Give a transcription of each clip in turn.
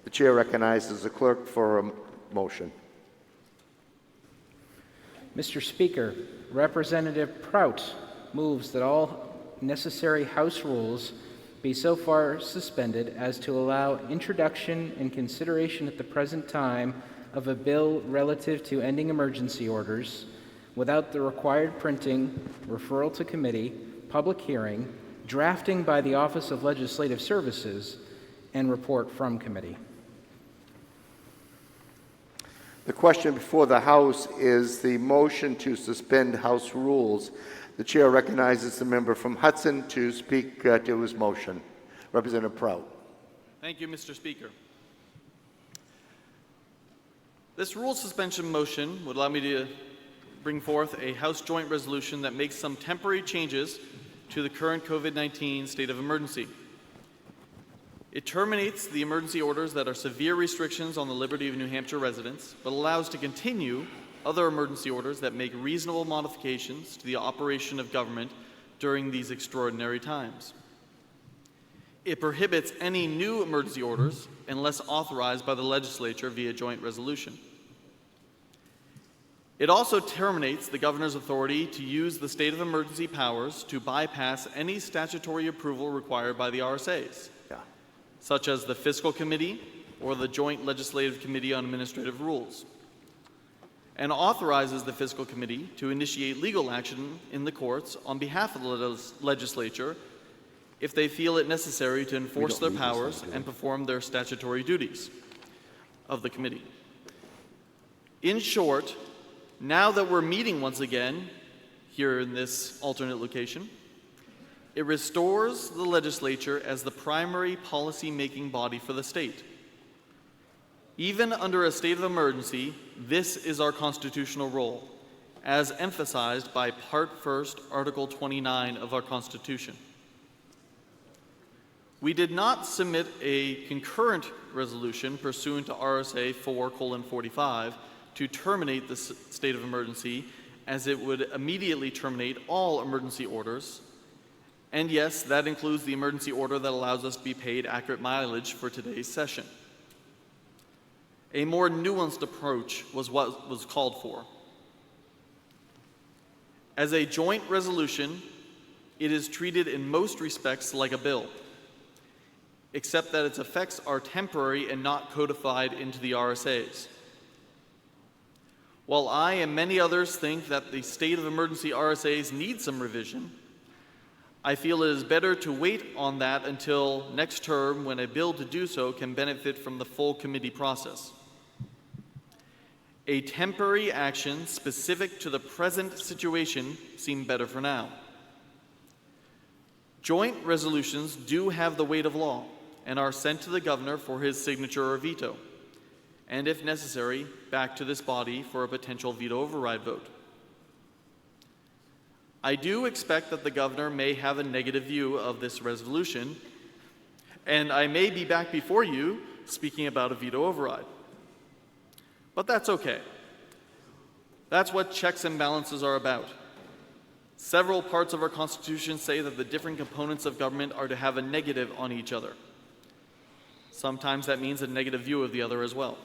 The chair recognizes the clerk for a motion. Mr. Speaker, Representative Prout moves that all necessary House rules be so far suspended as to allow introduction and consideration at the present time of a bill relative to ending emergency orders without the required printing, referral to committee, public hearing, drafting by the Office of Legislative Services, and report from committee. The question before the House is the motion to suspend House rules. The chair recognizes the member from Hudson to speak to his motion. Representative Prout. Thank you, Mr. Speaker. This rule suspension motion would allow me to bring forth a House joint resolution that makes some temporary changes to the current COVID-19 state of emergency. It terminates the emergency orders that are severe restrictions on the liberty of New Hampshire residents, but allows to continue other emergency orders that make reasonable modifications to the operation of government during these extraordinary times. It prohibits any new emergency orders unless authorized by the legislature via joint resolution. It also terminates the governor's authority to use the state of emergency powers to bypass any statutory approval required by the RSAs, such as the Fiscal Committee or the Joint Legislative Committee on Administrative Rules, and authorizes the Fiscal Committee to initiate legal action in the courts on behalf of the legislature if they feel it necessary to enforce their powers and perform their statutory duties of the committee. In short, now that we're meeting once again here in this alternate location, it restores the legislature as the primary policy-making body for the state. Even under a state of emergency, this is our constitutional role, as emphasized by Part 1st, Article 29 of our Constitution. We did not submit a concurrent resolution pursuant to RSA 4:45 to terminate the state of emergency, as it would immediately terminate all emergency orders. And yes, that includes the emergency order that allows us to be paid accurate mileage for today's session. A more nuanced approach was what was called for. As a joint resolution, it is treated in most respects like a bill, except that its effects are temporary and not codified into the RSAs. While I and many others think that the state of emergency RSAs need some revision, I feel it is better to wait on that until next term, when a bill to do so can benefit from the full committee process. A temporary action specific to the present situation seemed better for now. Joint resolutions do have the weight of law and are sent to the governor for his signature or veto, and if necessary, back to this body for a potential veto override vote. I do expect that the governor may have a negative view of this resolution, and I may be back before you speaking about a veto override. But that's okay. That's what checks and balances are about. Several parts of our Constitution say that the different components of government are to have a negative on each other. Sometimes that means a negative view of the other as well.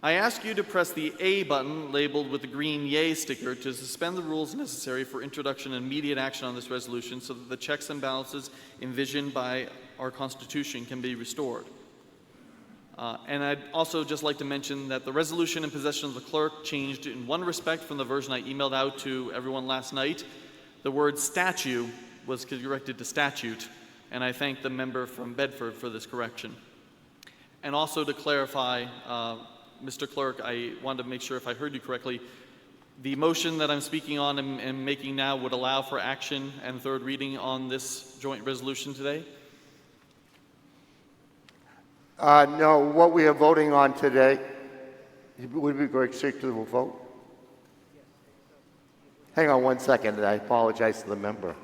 I ask you to press the A button labeled with the green Yay sticker to suspend the rules necessary for introduction and immediate action on this resolution so that the checks and balances envisioned by our Constitution can be restored. And I'd also just like to mention that the resolution in possession of the clerk changed in one respect from the version I emailed out to everyone last night. The word statue was corrected to statute, and I thank the member from Bedford for this correction. And also to clarify, Mr. Clerk, I wanted to make sure if I heard you correctly, the motion that I'm speaking on and making now would allow for action and third reading on this joint resolution today? No, what we are voting on today, would we go straight to the vote? Hang on one second, I apologize to the member.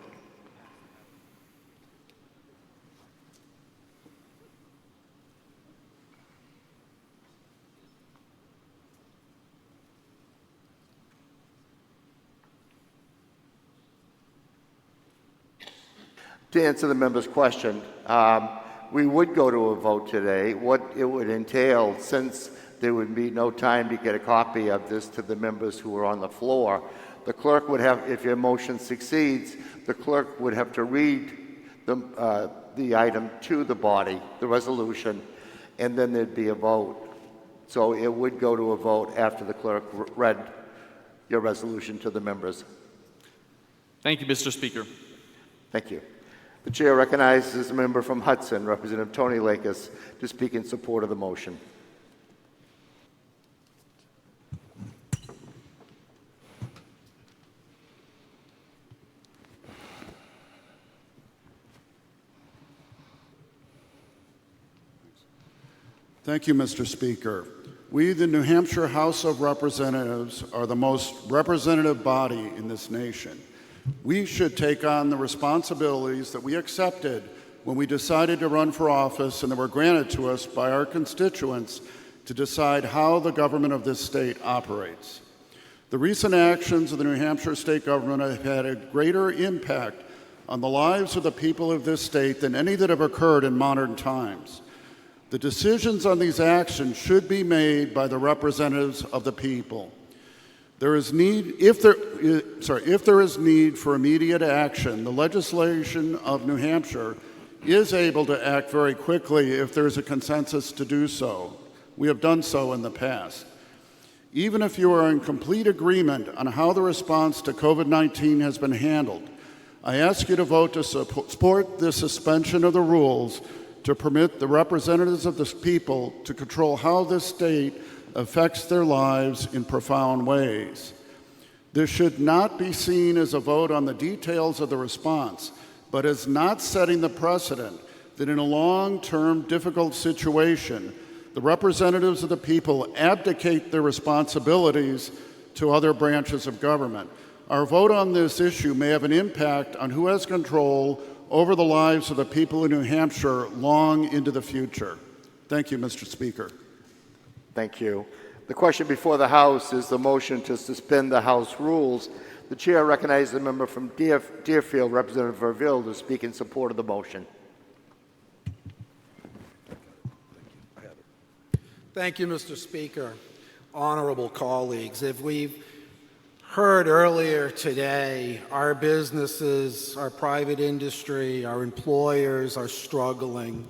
To answer the member's question, We would go to a vote today. What it would entail, since there would be no time to get a copy of this to the members who are on the floor, the clerk would have, if your motion succeeds, the clerk would have to read the item to the body, the resolution, and then there'd be a vote. So it would go to a vote after the clerk read your resolution to the members. Thank you, Mr. Speaker. Thank you. The chair recognizes a member from Hudson, Representative Tony Lakis, to speak in support of the motion. Thank you, Mr. Speaker. We, the New Hampshire House of Representatives, are the most representative body in this nation. We should take on the responsibilities that we accepted when we decided to run for office and that were granted to us by our constituents to decide how the government of this state operates. The recent actions of the New Hampshire state government have had a greater impact on the lives of the people of this state than any that have occurred in modern times. The decisions on these actions should be made by the representatives of the people. If there is need for immediate action, the legislation of New Hampshire is able to act very quickly if there is a consensus to do so. We have done so in the past. Even if you are in complete agreement on how the response to COVID-19 has been handled, I ask you to vote to support the suspension of the rules to permit the representatives of the people to control how this state affects their lives in profound ways. This should not be seen as a vote on the details of the response, but as not setting the precedent that in a long-term difficult situation, the representatives of the people abdicate their responsibilities to other branches of government. Our vote on this issue may have an impact on who has control over the lives of the people in New Hampshire long into the future. Thank you, Mr. Speaker. Thank you. The question before the House is the motion to suspend the House rules. The chair recognizes the member from Deerfield, Representative Verville, to speak in support of the motion. Thank you, Mr. Speaker. Honorable colleagues, if we've heard earlier today, our businesses, our private industry, our employers are struggling.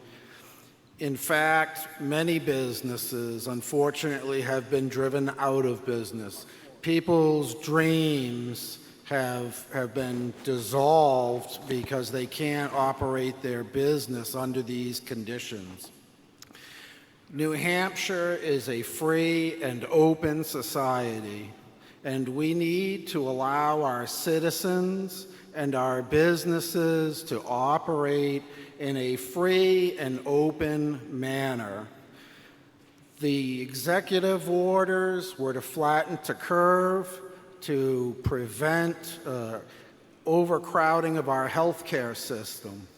In fact, many businesses, unfortunately, have been driven out of business. People's dreams have been dissolved because they can't operate their business under these conditions. New Hampshire is a free and open society, and we need to allow our citizens and our businesses to operate in a free and open manner. The executive orders were to flatten the curve to prevent overcrowding of our healthcare system.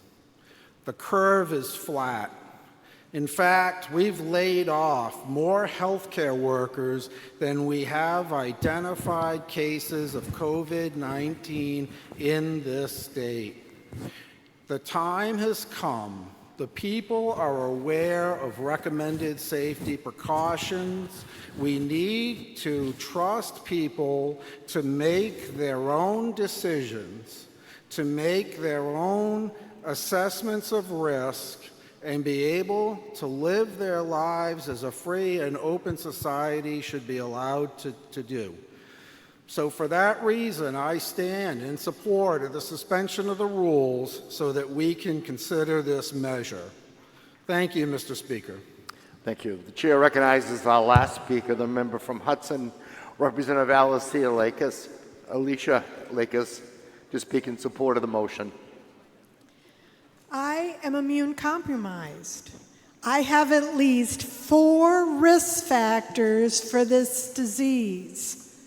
The curve is flat. In fact, we've laid off more healthcare workers than we have identified cases of COVID-19 in this state. The time has come. The people are aware of recommended safety precautions. We need to trust people to make their own decisions, to make their own assessments of risk, and be able to live their lives as a free and open society should be allowed to do. So for that reason, I stand in support of the suspension of the rules so that we can consider this measure. Thank you, Mr. Speaker. Thank you. The chair recognizes our last speaker, the member from Hudson, Representative Alicia Lakis, to speak in support of the motion. I am immune compromised. I have at least 4 risk factors for this disease.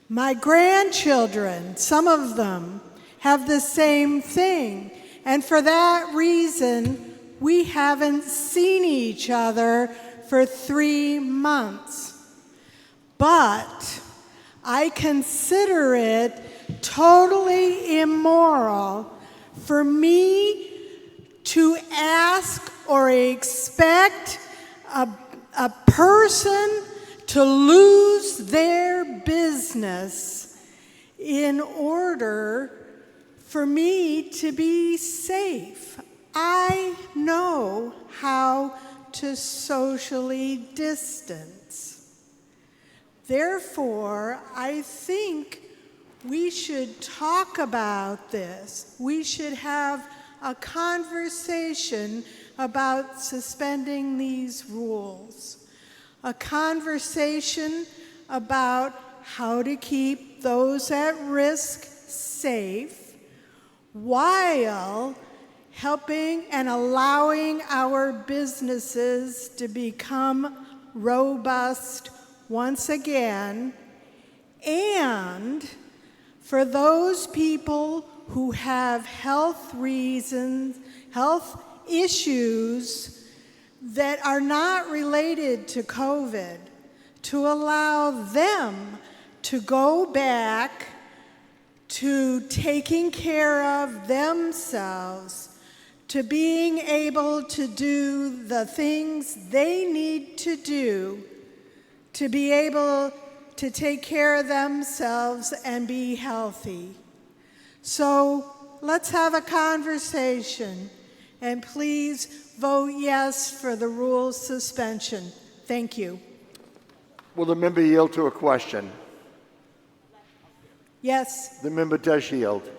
My grandchildren, some of them, have the same thing, and for that reason, we haven't seen each other for 3 months. But I consider it totally immoral for me to ask or expect a person to lose their business in order for me to be safe. I know how to socially distance. Therefore, I think we should talk about this. We should have a conversation about suspending these rules. A conversation about how to keep those at risk safe while helping and allowing our businesses to become robust once again, and for those people who have health reasons, health issues that are not related to COVID, to allow them to go back to taking care of themselves, to being able to do the things they need to do to be able to take care of themselves and be healthy. So let's have a conversation, and please vote yes for the rules suspension. Thank you. Will the member yield to a question? Yes. The member does yield.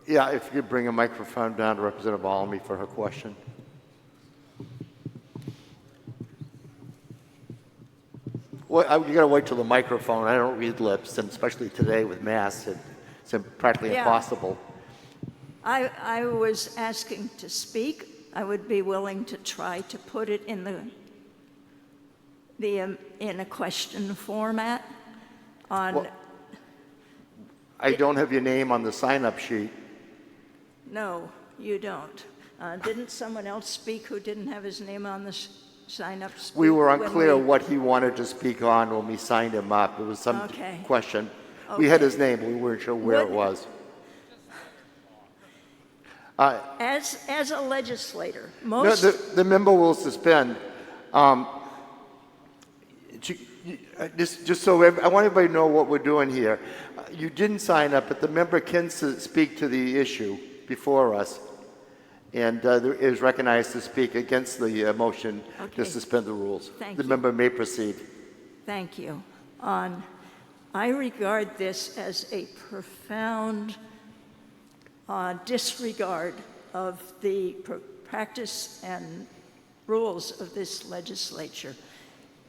Yeah, if you could bring a microphone down to Representative Almy for her question. Well, you got to wait till the microphone. I don't read lips, and especially today with masks, it's practically impossible. I was asking to speak. I would be willing to try to put it in in a question format. Well, I don't have your name on the sign-up sheet. No, you don't. Didn't someone else speak who didn't have his name on the sign-up sheet? We were unclear what he wanted to speak on when we signed him up. It was some question. We had his name, but we weren't sure where it was. As a legislator, most... No, the member will suspend. Just so I want everybody to know what we're doing here. You didn't sign up, but the member can speak to the issue before us, and is recognized to speak against the motion to suspend the rules. Thank the you. member may proceed. Thank you. I regard this as a profound disregard of the practice and rules of this legislature.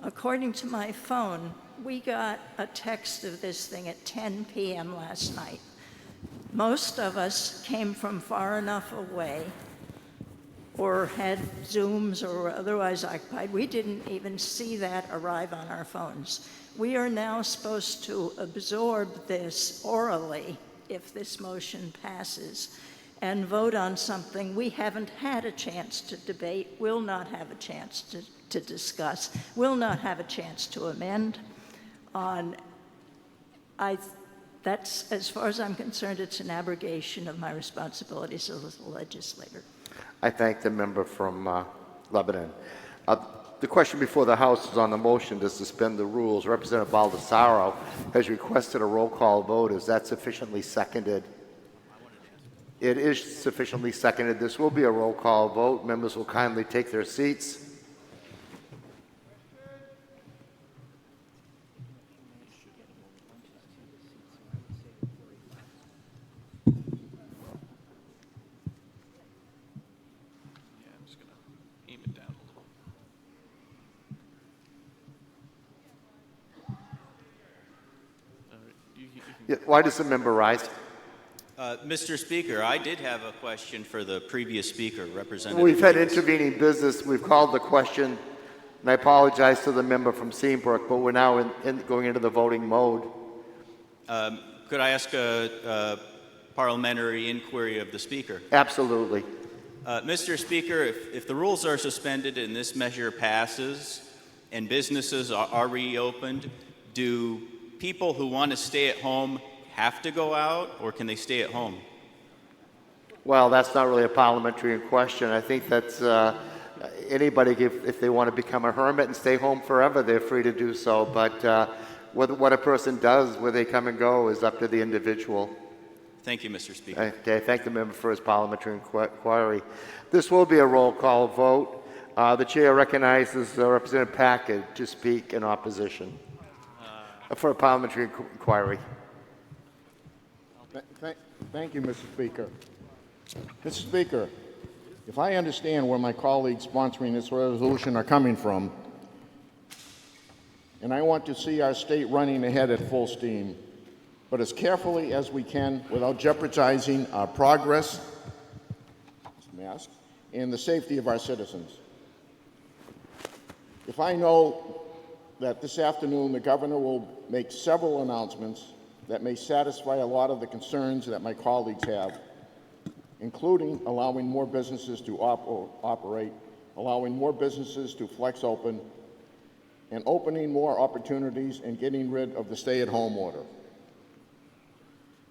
According to my phone, we got a text of this thing at 10 p.m. last night. Most of us came from far enough away or had Zooms or were otherwise occupied. We didn't even see that arrive on our phones. We are now supposed to absorb this orally if this motion passes and vote on something we haven't had a chance to debate, will not have a chance to discuss, will not have a chance to amend. That's, as far as I'm concerned, it's an abrogation of my responsibilities as a legislator. I thank the member from Lebanon. The question before the House is on the motion to suspend the rules. Representative Baldessaro has requested a roll call vote. Is that sufficiently seconded? It is sufficiently seconded. This will be a roll call vote. Members will kindly take their seats. Why does the member rise? Mr. Speaker, I did have a question for the previous speaker, Representative. We've had intervening business. We've called the question, and I apologize to the member from Seabrook, but we're now going into the voting mode. Could I ask a parliamentary inquiry of the speaker? Absolutely. Mr. Speaker, if the rules are suspended and this measure passes and businesses are reopened, do people who want to stay at home have to go out, or can they stay at home? Well, that's not really a parliamentary question. I think that's anybody, if they want to become a hermit and stay home forever, they're free to do so. But what a person does, where they come and go, is up to the individual. Thank you, Mr. Speaker. Okay, thank the member for his parliamentary inquiry. This will be a roll call vote. The chair recognizes Representative Packard to speak in opposition for a parliamentary inquiry. Thank you, Mr. Speaker. Mr. Speaker, if I understand where my colleagues sponsoring this resolution are coming from, and I want to see our state running ahead at full steam, but as carefully as we can without jeopardizing our progress and the safety of our citizens. If I know that this afternoon the governor will make several announcements that may satisfy a lot of the concerns that my colleagues have, including allowing more businesses to operate, allowing more businesses to flex open, and opening more opportunities and getting rid of the stay-at-home order.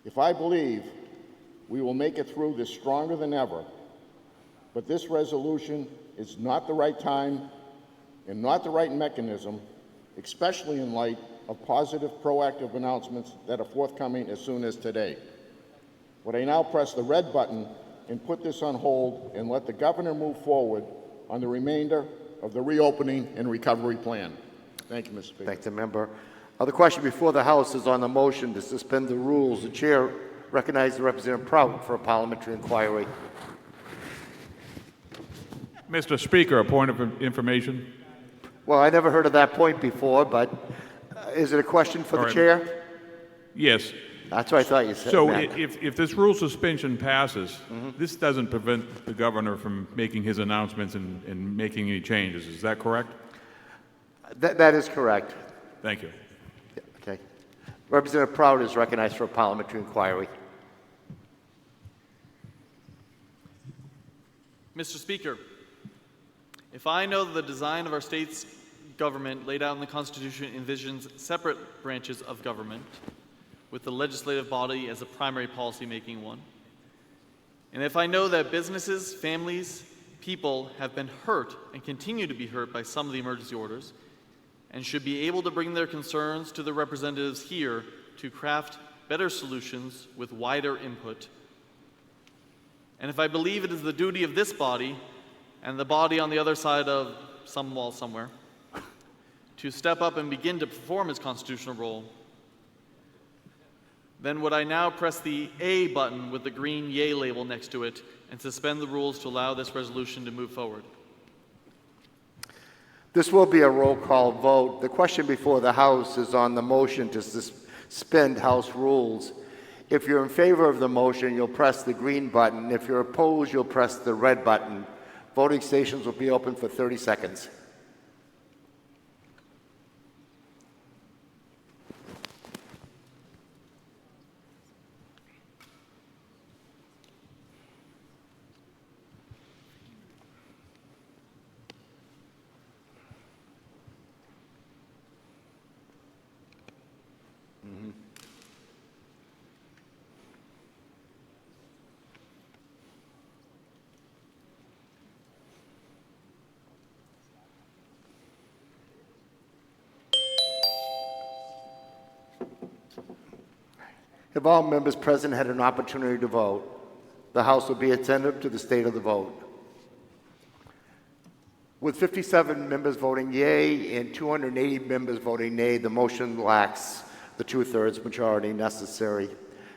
If I believe we will make it through this stronger than ever, but this resolution is not the right time and not the right mechanism, especially in light of positive, proactive announcements that are forthcoming as soon as today. Would I now press the red button and put this on hold and let the governor move forward on the remainder of the reopening and recovery plan? Thank you, Mr. Speaker. Thank the member. The question before the House is on the motion to suspend the rules. The chair recognizes Representative Prout for a parliamentary inquiry. Mr. Speaker, a point of information. Well, I never heard of that point before, but is it a question for the chair? Yes. That's what I thought you said. So Matt. if this rule suspension passes, this doesn't prevent the governor from making his announcements and making any changes. Is that correct? That is correct. Thank you. Okay. Representative Prout is recognized for a parliamentary inquiry. Mr. Speaker, if I know that the design of our state's government laid out in the Constitution envisions separate branches of government, with the legislative body as a primary policy-making one, and if I know that businesses, families, people have been hurt and continue to be hurt by some of the emergency orders, and should be able to bring their concerns to the representatives here to craft better solutions with wider input, and if I believe it is the duty of this body and the body on the other side of some wall somewhere to step up and begin to perform its constitutional role, then would I now press the A button with the green yay label next to it and suspend the rules to allow this resolution to move forward? This will be a roll call vote. The question before the House is on the motion to suspend House rules. If you're in favor of the motion, you'll press the green button. If you're opposed, you'll press the red button. Voting stations will be open for 30 seconds. Have all members present had an opportunity to vote? The House will be attentive to the state of the vote. With 57 members voting yea and 280 members voting nay, the motion lacks the two-thirds majority necessary.